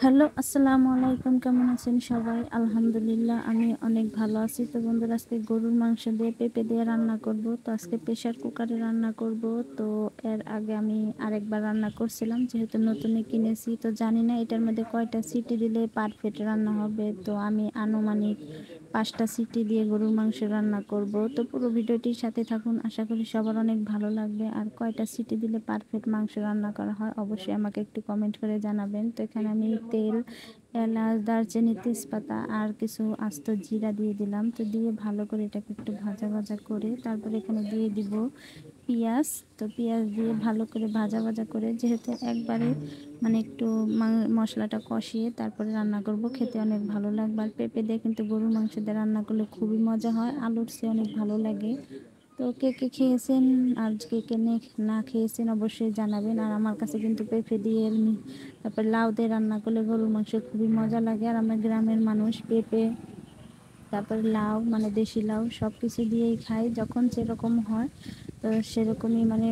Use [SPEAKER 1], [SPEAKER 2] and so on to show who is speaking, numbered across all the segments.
[SPEAKER 1] Hello, আসসালামু আলাইকুম। কেমন আছেন সবাই? আলহামদুলিল্লাহ আমি অনেক ভালো আছি। তো বন্ধুরা, আজকে গরুর মাংস দিয়ে পেঁপে দিয়ে রান্না করব। তো আজকে প্রেশার কুকারে রান্না করব। তো এর আগে আমি আরেকবার রান্না করছিলাম, যেহেতু নতুনই কিনেছি। তো জানি না এটার মধ্যে কয়টা সিটি দিলে পারফেক্ট রান্না হবে। তো আমি আনুমানিক 5টা সিটি দিয়ে গরুর মাংস রান্না করব। তো পুরো ভিডিওটির সাথে থাকুন, আশা করি সবার অনেক ভালো লাগবে। আর কয়টা সিটি দিলে পারফেক্ট মাংস রান্না করা হয় অবশ্যই আমাকে একটু কমেন্ট করে জানাবেন। তো এখানে আমি তেল, এলাচ, দারচিনি, তেজপাতা আর কিছু আস্ত জিরা দিয়ে দিলাম। তো দিয়ে ভালো করে এটাকে একটু ভাজা ভাজা করে তারপরে এখানে দিয়ে দিব পেঁয়াজ। তো পেঁয়াজ দিয়ে ভালো করে ভাজা ভাজা করে, যেহেতু একবারে মানে একটু মশলাটা কষিয়ে তারপরে রান্না করব, খেতে অনেক ভালো লাগবে। আর পেঁপে দিয়ে কিন্তু গরুর মাংস দিয়ে রান্না করলে খুবই মজা হয়, আলুর চেয়ে অনেক ভালো লাগে। তো কে কে খেয়েছেন আর কে কে না খেয়েছেন অবশ্যই জানাবেন। আর আমার কাছে কিন্তু পেঁপে দিয়ে তারপর লাউ দিয়ে রান্না করলে গরুর মাংস খুবই মজা লাগে। আর আমার গ্রামের মানুষ পেঁপে, তারপর লাউ মানে দেশি লাউ সব কিছু দিয়েই খায়, যখন যেরকম হয় তো সেরকমই মানে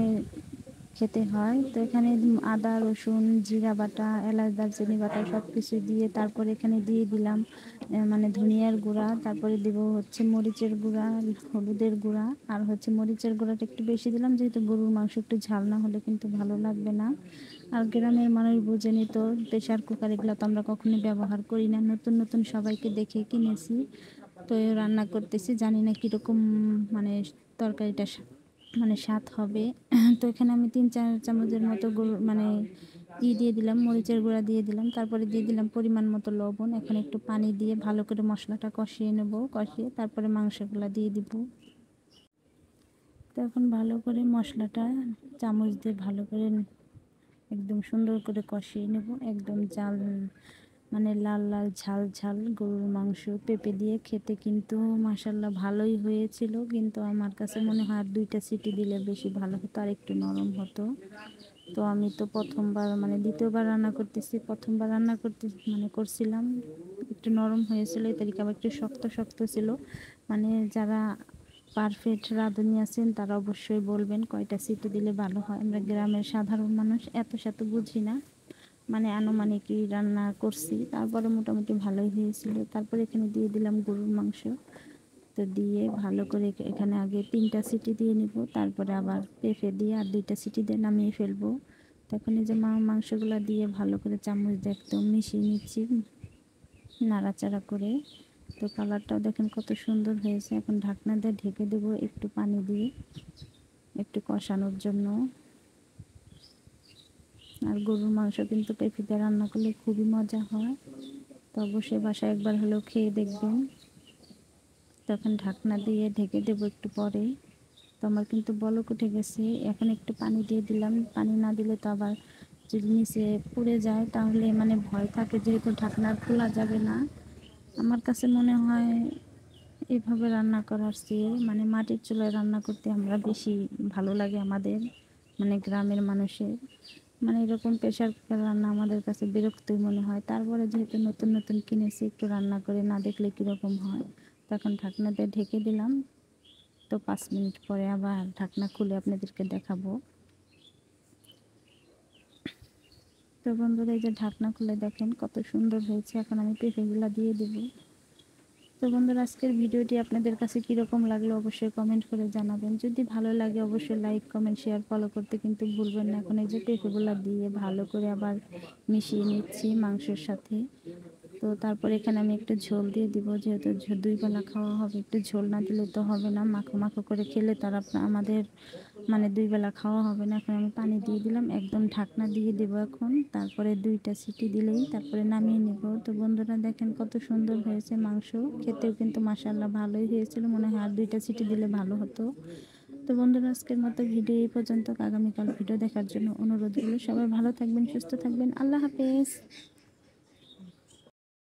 [SPEAKER 1] খেতে হয়। তো এখানে আদা, রসুন, জিরা বাটা, এলাচ, দারচিনি বাটা সব কিছু দিয়ে তারপরে এখানে দিয়ে দিলাম মানে ধনিয়ার গুঁড়া, তারপরে দেব হচ্ছে মরিচের গুঁড়া, হলুদের গুঁড়া। আর হচ্ছে মরিচের গুঁড়াটা একটু বেশি দিলাম, যেহেতু গরুর মাংস একটু ঝাল না হলে কিন্তু ভালো লাগবে না। আর গ্রামের মানুষ বোঝেনি তো, প্রেশার কুকার এগুলো তো আমরা কখনোই ব্যবহার করি না, নতুন নতুন সবাইকে দেখে কিনেছি। তো রান্না করতেছি, জানি না কীরকম মানে তরকারিটা মানে স্বাদ হবে। তো এখানে আমি 3-4 চামচের মতো মানে দিয়ে দিলাম, মরিচের গুঁড়া দিয়ে দিলাম, তারপরে দিয়ে দিলাম পরিমাণ মতো লবণ। এখন একটু পানি দিয়ে ভালো করে মশলাটা কষিয়ে নেব, কষিয়ে তারপরে মাংসগুলো দিয়ে দিব। তো এখন ভালো করে মশলাটা চামচ দিয়ে ভালো করে একদম সুন্দর করে কষিয়ে নেব, একদম জাল মানে লাল লাল ঝাল ঝাল গরুর মাংস পেঁপে দিয়ে। খেতে কিন্তু মাশাল্লাহ ভালোই হয়েছিল, কিন্তু আমার কাছে মনে হয় আর 2টা সিটি দিলে বেশি ভালো হতো, আর একটু নরম হতো। তো আমি তো প্রথমবার মানে দ্বিতীয়বার রান্না করতেছি, প্রথমবার রান্না করতে মানে করছিলাম একটু নরম হয়েছিল, এই তরিকা আবার একটু শক্ত শক্ত ছিল। মানে যারা পারফেক্ট রাঁধুনি আছেন তারা অবশ্যই বলবেন কয়টা সিটি দিলে ভালো হয়। আমরা গ্রামের সাধারণ মানুষ এত শত বুঝি না, মানে আনুমানিকই রান্না করছি, তারপরে মোটামুটি ভালোই হয়েছিল। তারপরে এখানে দিয়ে দিলাম গরুর মাংস। তো দিয়ে ভালো করে এখানে আগে 3টা সিটি দিয়ে নিব, তারপরে আবার পেঁপে দিয়ে আর 2টা সিটি দিয়ে নামিয়ে ফেলবো। তখন এই যে মাংসগুলো দিয়ে ভালো করে চামচ দিয়ে একদম মিশিয়ে নিচ্ছি, নাড়াচাড়া করে। তো কালারটাও দেখেন কত সুন্দর হয়েছে। এখন ঢাকনা দিয়ে ঢেকে দেবো একটু পানি দিয়ে, একটু কষানোর জন্য। আর গরুর মাংস কিন্তু পেঁপে দিয়ে রান্না করলে খুবই মজা হয়, তো অবশ্যই বাসায় একবার হলেও খেয়ে দেখবেন। তখন ঢাকনা দিয়ে ঢেকে দেবো একটু পরে। তো আমার কিন্তু বলক উঠে গেছে, এখন একটু পানি দিয়ে দিলাম, পানি না দিলে তো আবার যদি নিচে পুড়ে যায় তাহলে মানে ভয় থাকে, যেহেতু ঢাকনা খোলা যাবে না। আমার কাছে মনে হয় এভাবে রান্না করার চেয়ে মানে মাটির চুলায় রান্না করতে আমরা বেশি ভালো লাগে আমাদের, মানে গ্রামের মানুষের। মানে এরকম প্রেশার কুকার রান্না আমাদের কাছে বিরক্তই মনে হয়। তারপরে যেহেতু নতুন নতুন কিনেছি, একটু রান্না করে না দেখলে কীরকম হয়। তখন ঢাকনা দিয়ে ঢেকে দিলাম। তো 5 মিনিট পরে আবার ঢাকনা খুলে আপনাদেরকে দেখাবো। তো বন্ধুরা, এই যে ঢাকনা খুলে দেখেন কত সুন্দর হয়েছে। এখন আমি পেঁপেগুলো দিয়ে দেবো। তো বন্ধুরা, আজকের ভিডিওটি আপনাদের কাছে কীরকম লাগলো অবশ্যই কমেন্ট করে জানাবেন। যদি ভালো লাগে অবশ্যই লাইক, কমেন্ট, শেয়ার, ফলো করতে কিন্তু ভুলবেন না। এখন এই যে পেঁপেগুলো দিয়ে ভালো করে আবার মিশিয়ে নিচ্ছি মাংসের সাথে। তো তারপরে এখানে আমি একটু ঝোল দিয়ে দিব, যেহেতু 2 বেলা খাওয়া হবে, একটু ঝোল না দিলে তো হবে না। মাখো মাখো করে খেলে তার আমাদের মানে 2 বেলা খাওয়া হবে না। এখন আমি পানি দিয়ে দিলাম, একদম ঢাকনা দিয়ে দেবো এখন। তারপরে 2টা সিটি দিলেই তারপরে নামিয়ে নেব। তো বন্ধুরা দেখেন কত সুন্দর হয়েছে মাংস, খেতেও কিন্তু মাশাআল্লাহ ভালোই হয়েছিল। মনে হয় আর 2টা সিটি দিলে ভালো হতো। তো বন্ধুরা, আজকের মতো ভিডিও এই পর্যন্ত। আগামীকাল ভিডিও দেখার জন্য অনুরোধ রইল। সবাই ভালো থাকবেন, সুস্থ থাকবেন। আল্লাহ হাফেজ।